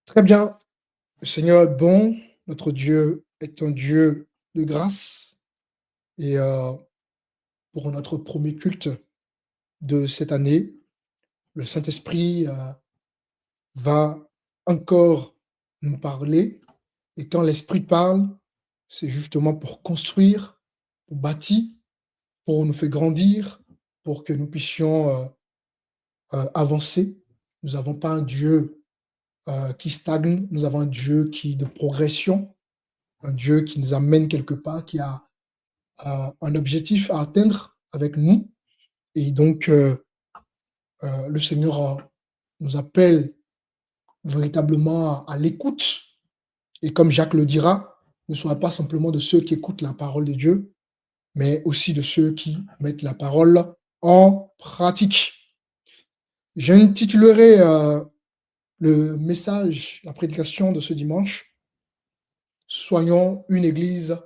Très bien. Le Seigneur est bon. Notre Dieu est un Dieu de grâce. Et pour notre premier culte de cette année, le Saint-Esprit va encore nous parler. Et quand l'Esprit parle, c'est justement pour construire, pour bâtir, pour nous faire grandir, pour que nous puissions avancer. Nous n'avons pas un Dieu qui stagne, nous avons un Dieu qui de progression, un Dieu qui nous amène quelque part, qui a un objectif à atteindre avec nous. Et donc, le Seigneur nous appelle véritablement à l'écoute. Et comme Jacques le dira, ne soyez pas simplement de ceux qui écoutent la parole de Dieu, mais aussi de ceux qui mettent la parole en pratique. J'intitulerai le message, la prédication de ce dimanche, Soyons une église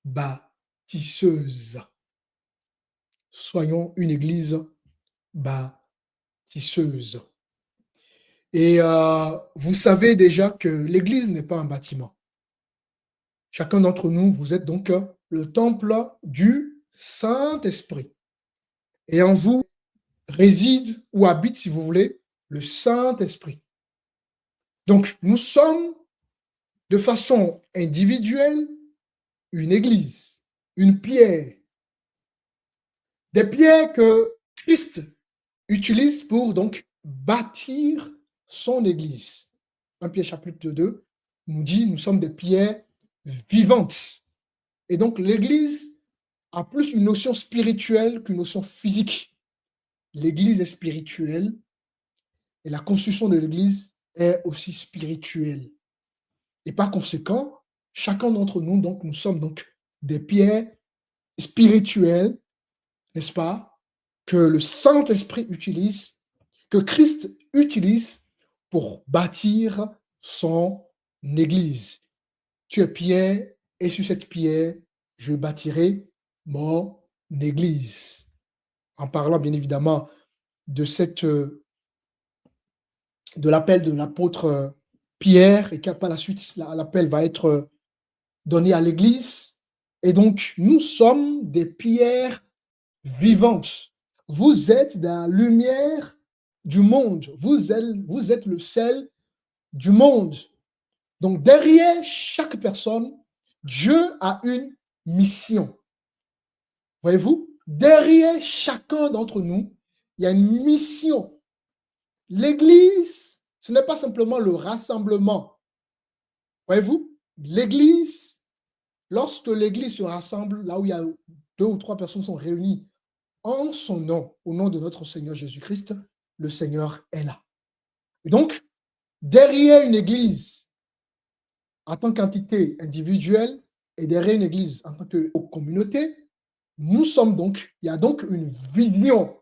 bâtisseuse. Soyons une église bâtisseuse. Et vous savez déjà que l'église n'est pas un bâtiment. Chacun d'entre nous, vous êtes donc le temple du Saint-Esprit. Et en vous réside ou habite, si vous voulez, le Saint-Esprit. Donc, nous sommes de façon individuelle une église, une pierre. Des pierres que Christ utilise pour donc bâtir son église. 1 Pierre chapitre 2 nous dit nous sommes des pierres vivantes. Et donc l'église a plus une notion spirituelle qu'une notion physique. L'église est spirituelle et la construction de l'église est aussi spirituelle. Et par conséquent, chacun d'entre nous, donc, nous sommes donc des pierres spirituelles, n'est-ce pas, que le Saint-Esprit utilise, que Christ utilise pour bâtir son église. Tu es pierre, et sur cette pierre, je bâtirai mon église. En parlant bien évidemment de de l'appel de l'apôtre Pierre, et par la suite, l'appel va être donné à l'église. Et donc, nous sommes des pierres vivantes. Vous êtes la lumière du monde. Vous êtes le sel du monde. Donc, derrière chaque personne, Dieu a une mission. Voyez-vous, derrière chacun d'entre nous, il y a une mission. L'église, ce n'est pas simplement le rassemblement. Voyez-vous, l'église, lorsque l'église se rassemble, là où il y a 2 ou 3 personnes sont réunies en son nom, au nom de notre Seigneur Jésus-Christ, le Seigneur est là. Et donc, derrière une église, en tant qu'entité individuelle, et derrière une église en tant que communauté, il y a donc une vision.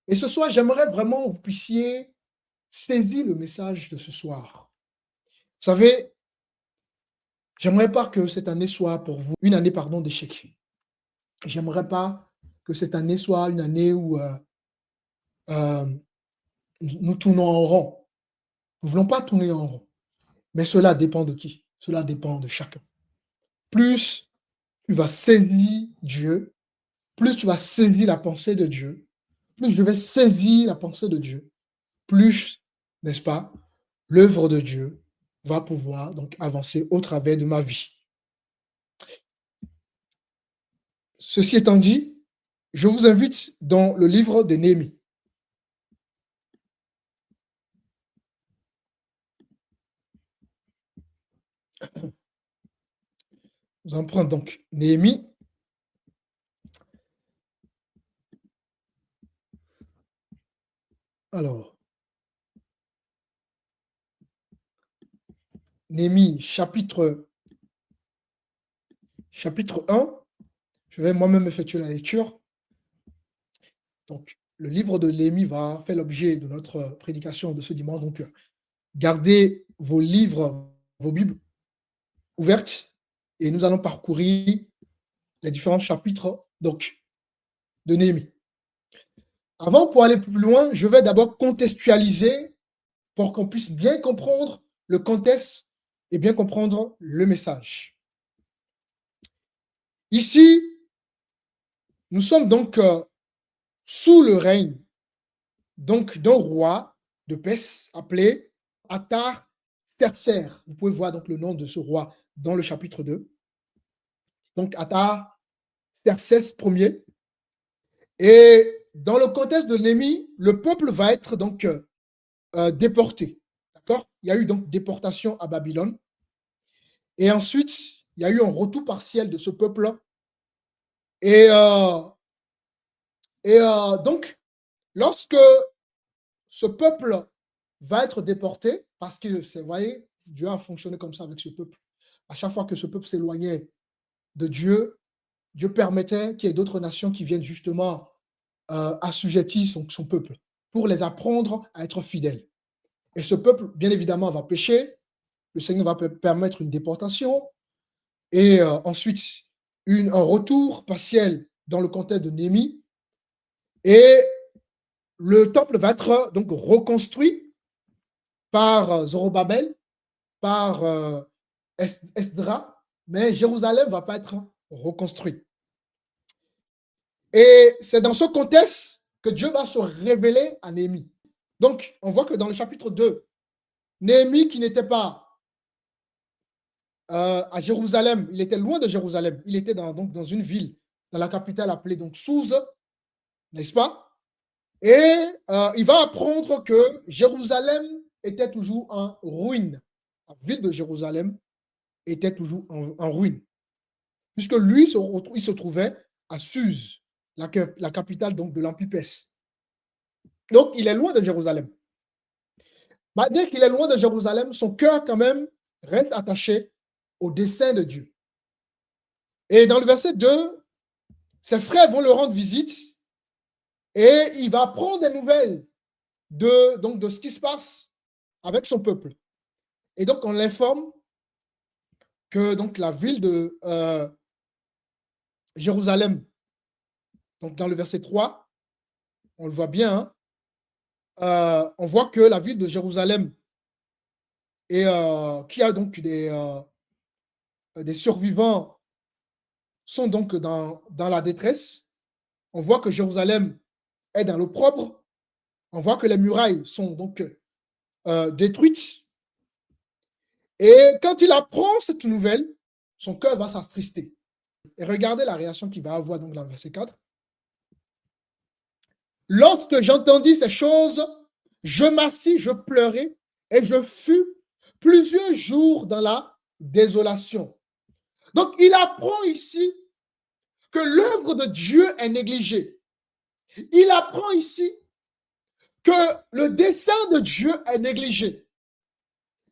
Et ce soir, j'aimerais vraiment que vous puissiez saisir le message de ce soir. Vous savez, j'aimerais pas que cette année soit pour vous une année, d'échec. J'aimerais pas que cette année soit une année où nous tournons en rond. Nous ne voulons pas tourner en rond. Mais cela dépend de qui? Cela dépend de chacun. Plus tu vas saisir Dieu, plus tu vas saisir la pensée de Dieu, plus je vais saisir la pensée de Dieu, plus, n'est-ce pas, l'œuvre de Dieu va pouvoir donc avancer au travers de ma vie. Ceci étant dit, je vous invite dans le livre de Néhémie. Nous allons prendre donc Néhémie. Alors, Néhémie, chapitre 1. Je vais moi-même effectuer la lecture. Donc, le livre de Néhémie va faire l'objet de notre prédication de ce dimanche. Donc, gardez vos livres, vos Bibles ouvertes et nous allons parcourir les différents chapitres donc, de Néhémie. Avant, pour aller plus loin, je vais d'abord contextualiser pour qu'on puisse bien comprendre le contexte et bien comprendre le message. Ici, nous sommes donc sous le règne donc d'un roi de Perse appelé Artaxerxès. Vous pouvez voir donc le nom de ce roi dans le chapitre 2. Donc Artaxerxès Ier. Et dans le contexte de Néhémie, le peuple va être donc déporté. D'accord? Il y a eu donc déportation à Babylone. Et ensuite, il y a eu un retour partiel de ce peuple. Et, donc, lorsque ce peuple va être déporté, parce que, vous voyez, Dieu a fonctionné comme ça avec ce peuple. À chaque fois que ce peuple s'éloignait de Dieu, Dieu permettait qu'il y ait d'autres nations qui viennent justement assujettir son peuple pour les apprendre à être fidèles. Et ce peuple, bien évidemment, va pécher. Le Seigneur va permettre une déportation et ensuite un retour partiel dans le contexte de Néhémie. Et le temple va être donc reconstruit par Zorobabel, par Esdra, mais Jérusalem ne va pas être reconstruit. Et c'est dans ce contexte que Dieu va se révéler à Néhémie. Donc, on voit que dans le chapitre 2, Néhémie, qui n'était pas à Jérusalem, il était loin de Jérusalem, il était donc dans une ville, dans la capitale appelée donc Souze, n'est-ce pas? Et il va apprendre que Jérusalem était toujours en ruine. La ville de Jérusalem était toujours en ruine, puisque lui, il se trouvait à Suse, la capitale donc de l'Empire perse. Donc, il est loin de Jérusalem. Malgré qu'il est loin de Jérusalem, son cœur quand même reste attaché au dessein de Dieu. Et dans le verset 2, ses frères vont le rendre visite et il va prendre des nouvelles de ce qui se passe avec son peuple. Et donc, on l'informe que donc, la ville de Jérusalem, donc dans le verset 3, on le voit bien, hein, on voit que la ville de Jérusalem, et, qui a donc des survivants, sont donc dans la détresse. On voit que Jérusalem est dans l'opprobre. On voit que les murailles sont donc détruites. Et quand il apprend cette nouvelle, son cœur va s'attrister. Et regardez la réaction qu'il va avoir donc dans le verset 4. Lorsque j'entendis ces choses, je m'assis, je pleurais et je fus plusieurs jours dans la désolation. Donc, il apprend ici que l'œuvre de Dieu est négligée. Il apprend ici que le dessein de Dieu est négligé.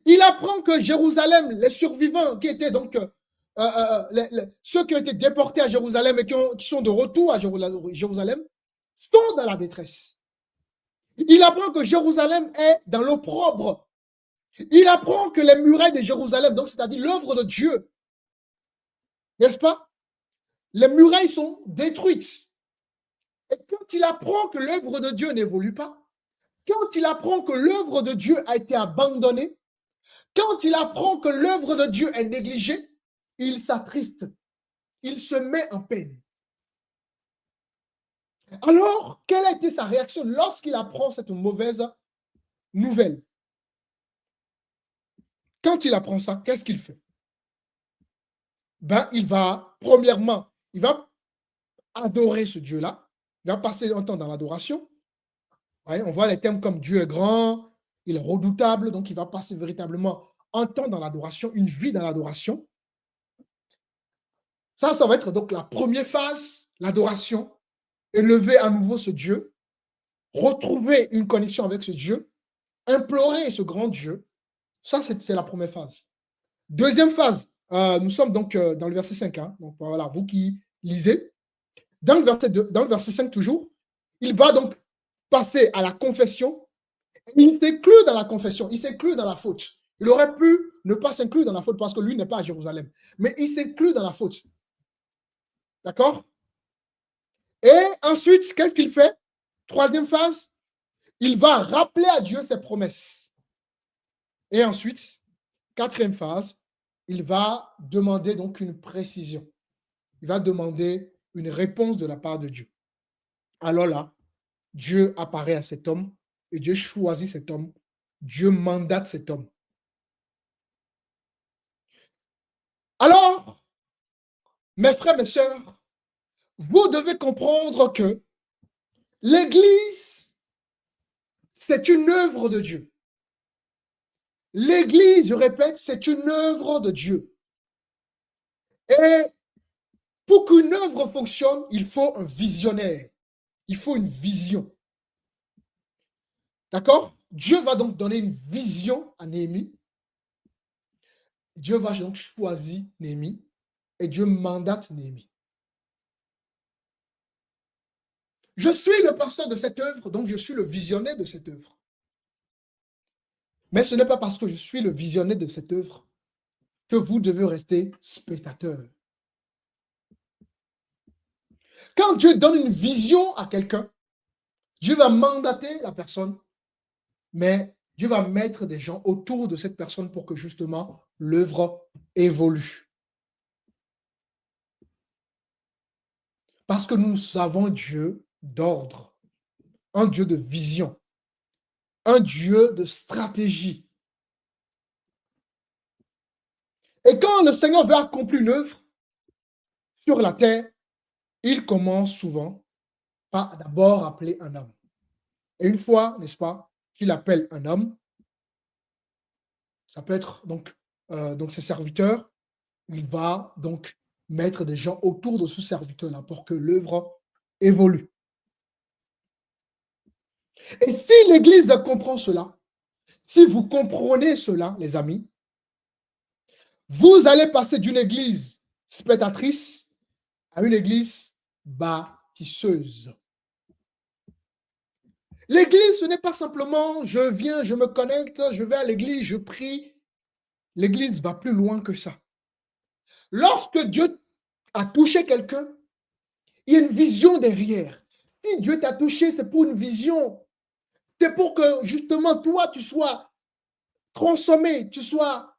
Il apprend que Jérusalem, les survivants qui étaient donc ceux qui ont été déportés à Jérusalem et qui sont de retour à Jérusalem, sont dans la détresse. Il apprend que Jérusalem est dans l'opprobre. Il apprend que les murailles de Jérusalem, donc c'est-à-dire l'œuvre de Dieu, n'est-ce pas? Les murailles sont détruites. Et quand il apprend que l'œuvre de Dieu n'évolue pas, quand il apprend que l'œuvre de Dieu a été abandonnée, quand il apprend que l'œuvre de Dieu est négligée, il s'attriste, il se met en peine. Alors, quelle a été sa réaction lorsqu'il apprend cette mauvaise nouvelle? Quand il apprend ça, qu'est-ce qu'il fait? Ben, il va, premièrement, il va adorer ce Dieu-là, il va passer un temps dans l'adoration. Ouais, on voit les termes comme Dieu est grand, il est redoutable, donc il va passer véritablement un temps dans l'adoration, une vie dans l'adoration. Ça va être donc la première phase, l'adoration, élever à nouveau ce Dieu, retrouver une connexion avec ce Dieu, implorer ce grand Dieu. Ça, c'est la première phase. Deuxième phase, nous sommes donc dans le verset 5. Hein, donc voilà, vous qui lisez. Dans le verset 5 toujours, il va donc passer à la confession. Il s'inclut dans la confession, il s'inclut dans la faute. Il aurait pu ne pas s'inclure dans la faute parce que lui n'est pas à Jérusalem. Mais il s'inclut dans la faute. D'accord? Et ensuite, qu'est-ce qu'il fait? Troisième phase, il va rappeler à Dieu ses promesses. Et ensuite, quatrième phase, il va demander donc une précision. Il va demander une réponse de la part de Dieu. Alors là, Dieu apparaît à cet homme et Dieu choisit cet homme. Dieu mandate cet homme. Alors, mes frères, mes sœurs, vous devez comprendre que l'Église, c'est une œuvre de Dieu. L'Église, je répète, c'est une œuvre de Dieu. Et pour qu'une œuvre fonctionne, il faut un visionnaire. Il faut une vision. D'accord? Dieu va donc donner une vision à Néhémie. Dieu va donc choisir Néhémie et Dieu mandate Néhémie. Je suis le pasteur de cette œuvre, donc je suis le visionnaire de cette œuvre. Mais ce n'est pas parce que je suis le visionnaire de cette œuvre que vous devez rester spectateur. Quand Dieu donne une vision à quelqu'un, Dieu va mandater la personne, mais Dieu va mettre des gens autour de cette personne pour que justement l'œuvre évolue. Parce que nous avons un Dieu d'ordre, un Dieu de vision, un Dieu de stratégie. Et quand le Seigneur veut accomplir une œuvre sur la terre, il commence souvent par d'abord appeler un homme. Et une fois, n'est-ce pas, qu'il appelle un homme, ça peut être donc ses serviteurs, il va donc mettre des gens autour de ce serviteur-là pour que l'œuvre évolue. Et si l'Église comprend cela, si vous comprenez cela, les amis, vous allez passer d'une Église spectatrice à une Église bâtisseuse. L'Église, ce n'est pas simplement je viens, je me connecte, je vais à l'Église, je prie. L'Église va plus loin que ça. Lorsque Dieu a touché quelqu'un, il y a une vision derrière. Si Dieu t'a touché, c'est pour une vision. C'est pour que justement toi, tu sois consommé, tu sois,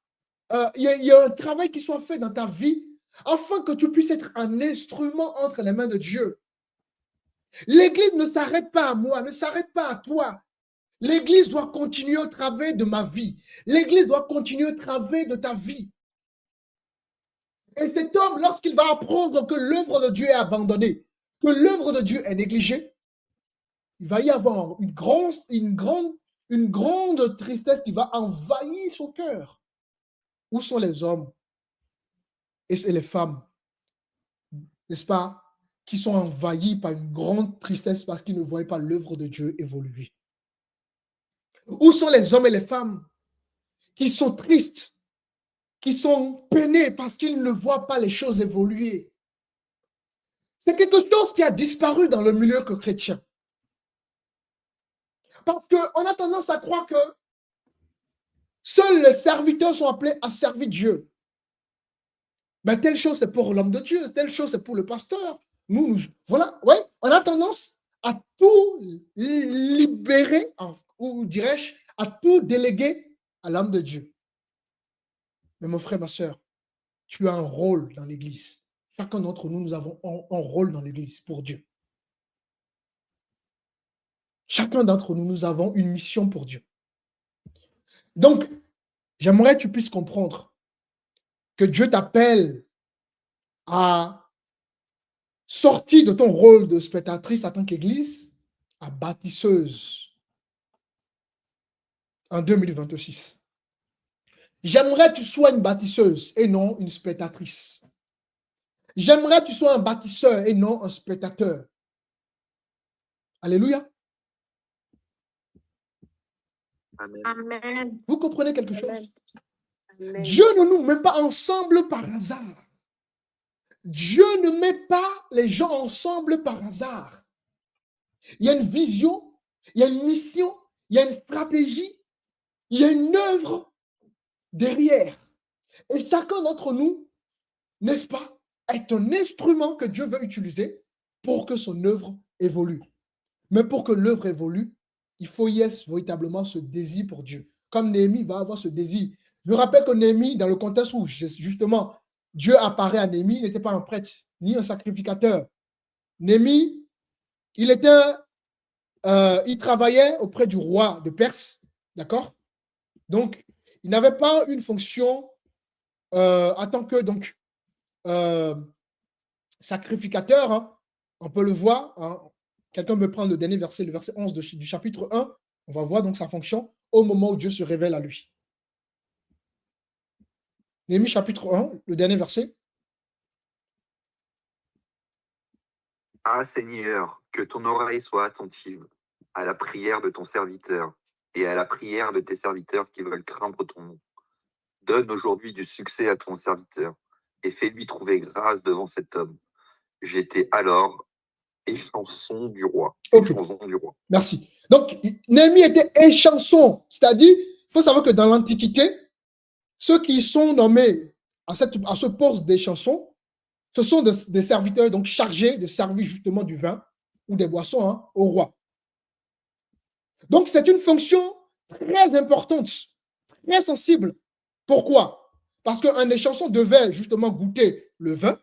il y a un travail qui soit fait dans ta vie afin que tu puisses être un instrument entre les mains de Dieu. L'Église ne s'arrête pas à moi, ne s'arrête pas à toi. L'Église doit continuer au travers de ma vie. L'Église doit continuer au travers de ta vie. Et cet homme, lorsqu'il va apprendre que l'œuvre de Dieu est abandonnée, que l'œuvre de Dieu est négligée, il va y avoir une grande tristesse qui va envahir son cœur. Où sont les hommes et les femmes, n'est-ce pas, qui sont envahis par une grande tristesse parce qu'ils ne voient pas l'œuvre de Dieu évoluer? Où sont les hommes et les femmes qui sont tristes, qui sont peinés parce qu'ils ne voient pas les choses évoluer? C'est quelque chose qui a disparu dans le milieu chrétien. Parce qu'on a tendance à croire que seuls les serviteurs sont appelés à servir Dieu. Mais telle chose, c'est pour l'homme de Dieu, telle chose, c'est pour le pasteur. Voilà, ouais, on a tendance à tout libérer, ou dirais-je, à tout déléguer à l'homme de Dieu. Mais mon frère, ma soeur, tu as un rôle dans l'Église. Chacun d'entre nous, nous avons un rôle dans l'Église pour Dieu. Chacun d'entre nous, nous avons une mission pour Dieu. Donc, j'aimerais que tu puisses comprendre que Dieu t'appelle à sortir de ton rôle de spectatrice en tant qu'Église à bâtisseuse en 2026. J'aimerais que tu sois une bâtisseuse et non une spectatrice. J'aimerais que tu sois un bâtisseur et non un spectateur. Alléluia. Amen. Vous comprenez quelque chose? Amen. Dieu ne nous met pas ensemble par hasard. Dieu ne met pas les gens ensemble par hasard. Il y a une vision, il y a une mission, il y a une stratégie, il y a une œuvre derrière. Et chacun d'entre nous, n'est-ce pas, est un instrument que Dieu veut utiliser pour que son œuvre évolue. Mais pour que l'œuvre évolue, il faut y être véritablement ce désir pour Dieu. comme Néhémie va avoir ce désir. Je me rappelle que Néhémie, dans le contexte où justement Dieu apparaît à Néhémie, il n'était pas un prêtre ni un sacrificateur. Néhémie, il travaillait auprès du roi de Perse, d'accord? Donc, il n'avait pas une fonction en tant que sacrificateur, hein. On peut le voir, hein. Quelqu'un me prend le dernier verset, le verset 11 du chapitre 1. On va voir donc sa fonction au moment où Dieu se révèle à lui. Néhémie chapitre 1, le dernier verset. Ah Seigneur, que ton oreille soit attentive à la prière de ton serviteur et à la prière de tes serviteurs qui veulent craindre ton nom. Donne aujourd'hui du succès à ton serviteur et fais-lui trouver grâce devant cet homme. J'étais alors échanson du roi. Ok. Merci. Donc, Néhémie était échanson, c'est-à-dire, il faut savoir que dans l'Antiquité, ceux qui sont nommés à ce poste d'échanson, ce sont des serviteurs donc chargés de servir justement du vin ou des boissons, hein, au roi. Donc, c'est une fonction très importante, très sensible. Pourquoi? Parce qu'un échanson devait justement goûter le vin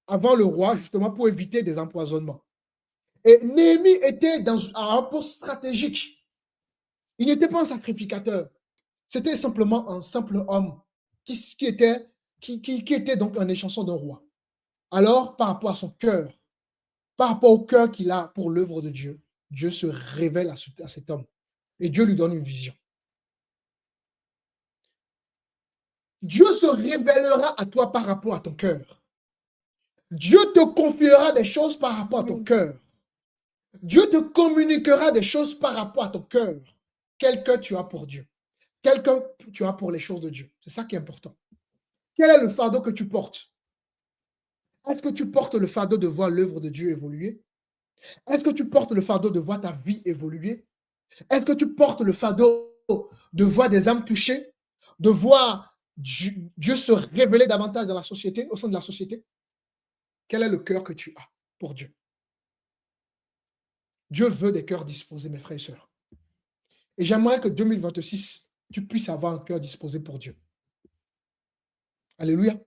avant le roi, justement pour éviter des empoisonnements. Et Néhémie était à un poste stratégique. Il n'était pas un sacrificateur. C'était simplement un simple homme qui était donc un échanson d'un roi. Alors, par rapport à son cœur, par rapport au cœur qu'il a pour l'œuvre de Dieu, Dieu se révèle à cet homme. Et Dieu lui donne une vision. Dieu se révélera à toi par rapport à ton cœur. Dieu te confiera des choses par rapport à ton cœur. Dieu te communiquera des choses par rapport à ton cœur. Quel cœur tu as pour Dieu. Quel cœur tu as pour les choses de Dieu. C'est ça qui est important. Quel est le fardeau que tu portes? Est-ce que tu portes le fardeau de voir l'œuvre de Dieu évoluer? Est-ce que tu portes le fardeau de voir ta vie évoluer? Est-ce que tu portes le fardeau de voir des âmes touchées? De voir Dieu se révéler davantage dans la société, au sein de la société? Quel est le cœur que tu as pour Dieu? Dieu veut des cœurs disposés, mes frères et sœurs. Et j'aimerais que 2026, tu puisses avoir un cœur disposé pour Dieu. Alléluia.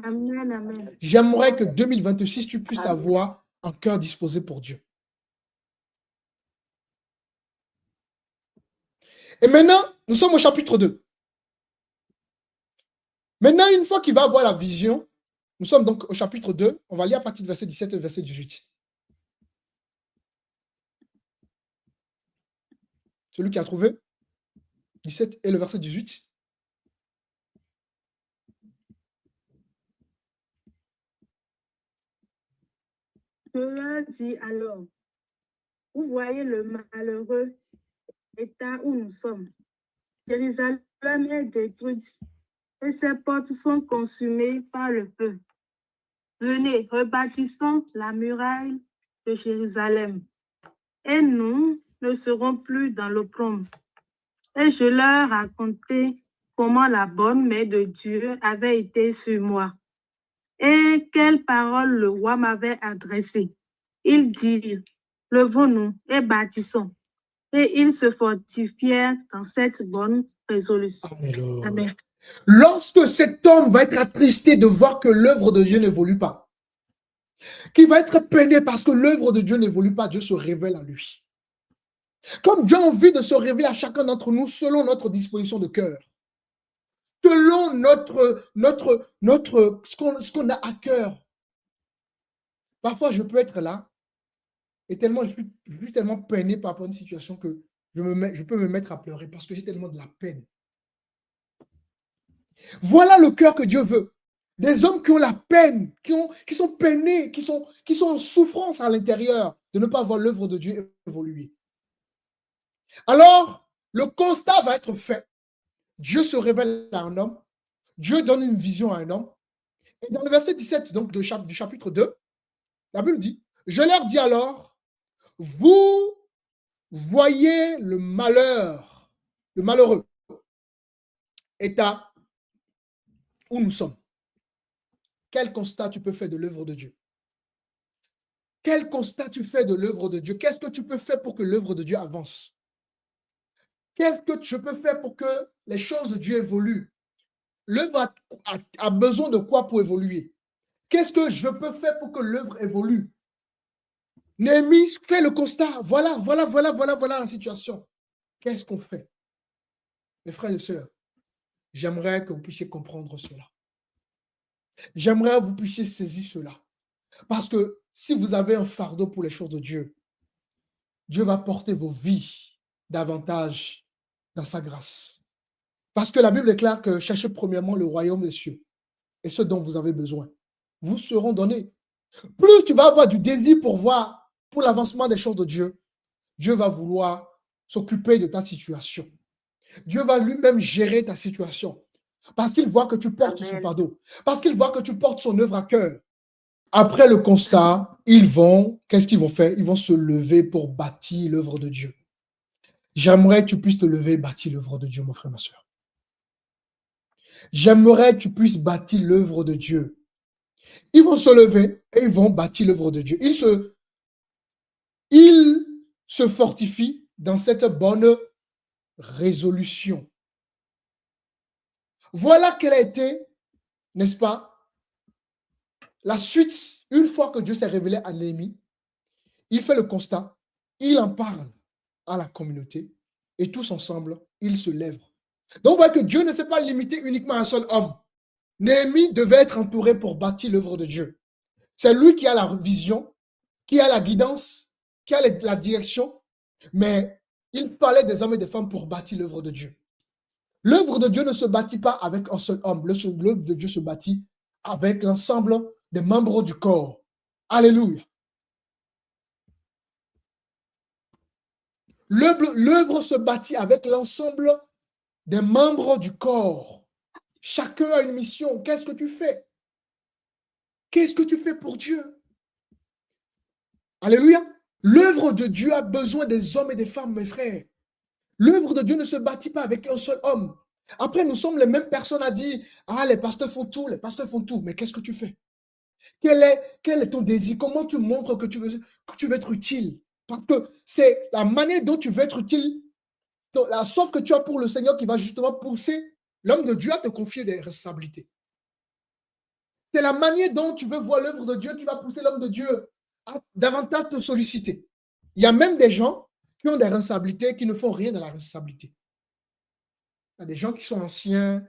Amen, amen. J'aimerais que 2026, tu puisses avoir un cœur disposé pour Dieu. Et maintenant, nous sommes au chapitre 2. Maintenant, une fois qu'il va avoir la vision, nous sommes donc au chapitre 2. On va lire à partir du verset 17 et verset 18. Celui qui a trouvé 17 et le verset 18. Je leur dis alors, vous voyez le malheureux état où nous sommes. Jérusalem est détruite et ses portes sont consumées par le feu. Venez, rebâtissons la muraille de Jérusalem et nous ne serons plus dans l'opprobre. Et je leur racontai comment la bonne main de Dieu avait été sur moi et quelles paroles le roi m'avait adressées. Ils dirent, levons-nous et bâtissons. Et ils se fortifièrent dans cette bonne résolution. Amen. Lorsque cet homme va être attristé de voir que l'œuvre de Dieu n'évolue pas, qu'il va être peiné parce que l'œuvre de Dieu n'évolue pas, Dieu se révèle à lui. Comme Dieu a envie de se révéler à chacun d'entre nous selon notre disposition de cœur, selon ce qu'on a à cœur. Parfois, je peux être là et je suis tellement peiné par rapport à une situation que je peux me mettre à pleurer parce que j'ai tellement de la peine. Voilà le cœur que Dieu veut. Des hommes qui ont la peine, qui sont peinés, qui sont en souffrance à l'intérieur de ne pas voir l'œuvre de Dieu évoluer. Alors, le constat va être fait. Dieu se révèle à un homme. Dieu donne une vision à un homme. Et dans le verset 17 donc, du chapitre 2, la Bible dit, je leur dis alors, vous voyez le malheureux état où nous sommes. Quel constat tu peux faire de l'œuvre de Dieu? Quel constat tu fais de l'œuvre de Dieu? Qu'est-ce que tu peux faire pour que l'œuvre de Dieu avance? Qu'est-ce que je peux faire pour que les choses de Dieu évoluent? L'œuvre a besoin de quoi pour évoluer? Qu'est-ce que je peux faire pour que l'œuvre évolue? Néhémie fait le constat. Voilà la situation. Qu'est-ce qu'on fait? Mes frères et sœurs, j'aimerais que vous puissiez comprendre cela. J'aimerais que vous puissiez saisir cela. Parce que si vous avez un fardeau pour les choses de Dieu, Dieu va porter vos vies davantage dans sa grâce. Parce que la Bible déclare que cherchez premièrement le royaume des cieux et ce dont vous avez besoin vous seront donnés. Plus tu vas avoir du désir pour voir, pour l'avancement des choses de Dieu, Dieu va vouloir s'occuper de ta situation. Dieu va lui-même gérer ta situation. Parce qu'il voit que tu portes son fardeau. Parce qu'il voit que tu portes son œuvre à cœur. Après le constat, qu'est-ce qu'ils vont faire? Ils vont se lever pour bâtir l'œuvre de Dieu. J'aimerais que tu puisses te lever et bâtir l'œuvre de Dieu, mon frère, ma soeur. J'aimerais que tu puisses bâtir l'œuvre de Dieu. Ils vont se lever et ils vont bâtir l'œuvre de Dieu. Ils se fortifient dans cette bonne résolution. Voilà quelle a été, n'est-ce pas, la suite, une fois que Dieu s'est révélé à Néhémie, il fait le constat, il en parle à la communauté et tous ensemble, ils se lèvent. Donc, on voit que Dieu ne s'est pas limité uniquement à un seul homme. Néhémie devait être entouré pour bâtir l'œuvre de Dieu. C'est lui qui a la vision, qui a la guidance, qui a la direction, mais il fallait des hommes et des femmes pour bâtir l'œuvre de Dieu. L'œuvre de Dieu ne se bâtit pas avec un seul homme. L'œuvre de Dieu se bâtit avec l'ensemble des membres du corps. Alléluia. L'œuvre se bâtit avec l'ensemble des membres du corps. Chacun a une mission. Qu'est-ce que tu fais? Qu'est-ce que tu fais pour Dieu? Alléluia. L'œuvre de Dieu a besoin des hommes et des femmes, mes frères. L'œuvre de Dieu ne se bâtit pas avec un seul homme. Après, nous sommes les mêmes personnes à dire, ah, les pasteurs font tout, les pasteurs font tout. Mais qu'est-ce que tu fais? Quel est ton désir? Comment tu montres que tu veux être utile? Parce que c'est la manière dont tu veux être utile, la soif que tu as pour le Seigneur qui va justement pousser l'homme de Dieu à te confier des responsabilités. C'est la manière dont tu veux voir l'œuvre de Dieu qui va pousser l'homme de Dieu à davantage te solliciter. Il y a même des gens qui ont des responsabilités qui ne font rien dans la responsabilité. Il y a des gens qui sont anciens,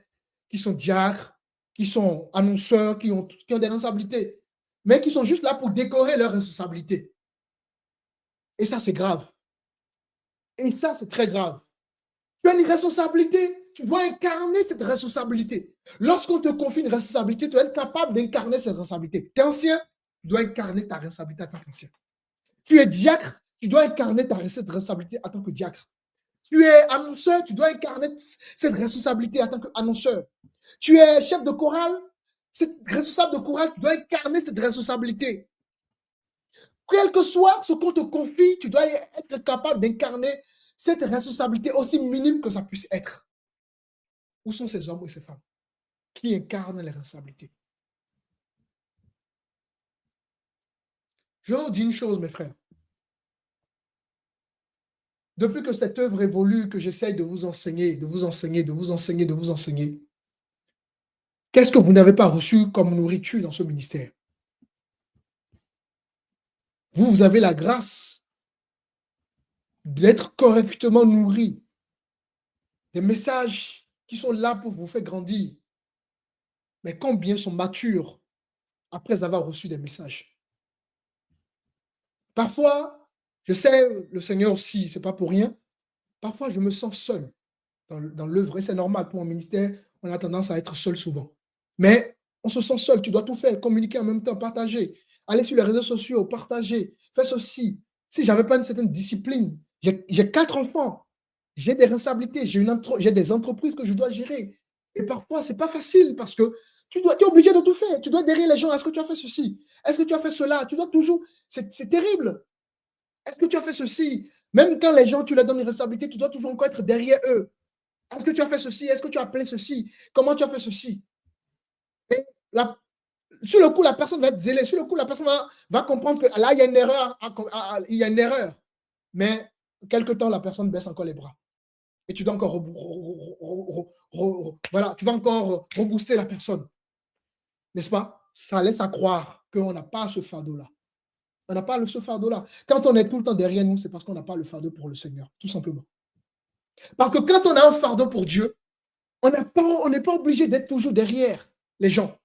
qui sont diacres, qui sont annonceurs, qui ont des responsabilités, mais qui sont juste là pour décorer leurs responsabilités. Et ça, c'est grave. Et ça, c'est très grave. Tu as une responsabilité, tu dois incarner cette responsabilité. Lorsqu'on te confie une responsabilité, tu dois être capable d'incarner cette responsabilité. Tu es ancien, tu dois incarner ta responsabilité en tant qu'ancien. Tu es diacre, tu dois incarner cette responsabilité en tant que diacre. Tu es annonceur, tu dois incarner cette responsabilité en tant qu'annonceur. Tu es chef de chorale, responsable de chorale, tu dois incarner cette responsabilité. Quel que soit ce qu'on te confie, tu dois être capable d'incarner cette responsabilité aussi minime que ça puisse être. Où sont ces hommes et ces femmes qui incarnent les responsabilités? Je vais vous dire une chose, mes frères. Depuis que cette œuvre évolue, que j'essaye de vous enseigner, qu'est-ce que vous n'avez pas reçu comme nourriture dans ce ministère? Vous avez la grâce d'être correctement nourri. Des messages qui sont là pour vous faire grandir. Mais combien sont matures après avoir reçu des messages? Parfois, je sais, le Seigneur aussi, ce n'est pas pour rien. Parfois, je me sens seul dans l'œuvre. Et c'est normal pour un ministère, on a tendance à être seul souvent. Mais on se sent seul, tu dois tout faire, communiquer en même temps, partager. Aller sur les réseaux sociaux, partager, faire ceci. Si je n'avais pas une certaine discipline, j'ai 4 enfants, j'ai des responsabilités, j'ai des entreprises que je dois gérer. Et parfois, ce n'est pas facile parce que tu es obligé de tout faire. Tu dois être derrière les gens. Est-ce que tu as fait ceci? Est-ce que tu as fait cela? Tu dois toujours. C'est terrible. Est-ce que tu as fait ceci? Même quand les gens, tu leur donnes une responsabilité, tu dois toujours encore être derrière eux. Est-ce que tu as fait ceci? Est-ce que tu as appelé ceci? Comment tu as fait ceci? Et sur le coup, la personne va être zélée. Sur le coup, la personne va comprendre que là, il y a une erreur. Il y a une erreur. Mais quelque temps, la personne baisse encore les bras. et tu dois encore voilà, tu vas encore rebooster la personne. N'est-ce pas? Ça laisse à croire qu'on n'a pas ce fardeau-là. On n'a pas ce fardeau-là. Quand on est tout le temps derrière nous, c'est parce qu'on n'a pas le fardeau pour le Seigneur, tout simplement. Parce que quand on a un fardeau pour Dieu, on n'est pas obligé d'être toujours derrière les gens.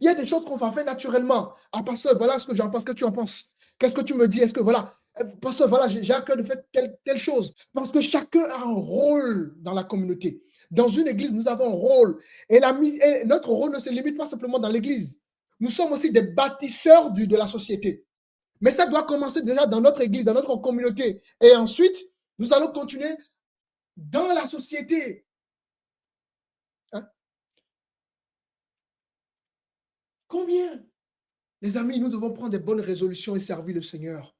Il y a des choses qu'on va faire naturellement. Ah, pasteur, voilà ce que j'en pense, qu'est-ce que tu en penses? Qu'est-ce que tu me dis? Est-ce que voilà, pasteur, voilà, j'ai à cœur de faire telle chose. Parce que chacun a un rôle dans la communauté. Dans une église, nous avons un rôle. Et notre rôle ne se limite pas simplement dans l'église. Nous sommes aussi des bâtisseurs de la société. Mais ça doit commencer déjà dans notre église, dans notre communauté. Et ensuite, nous allons continuer dans la société. Hein? Combien? Les amis, nous devons prendre des bonnes résolutions et servir le Seigneur.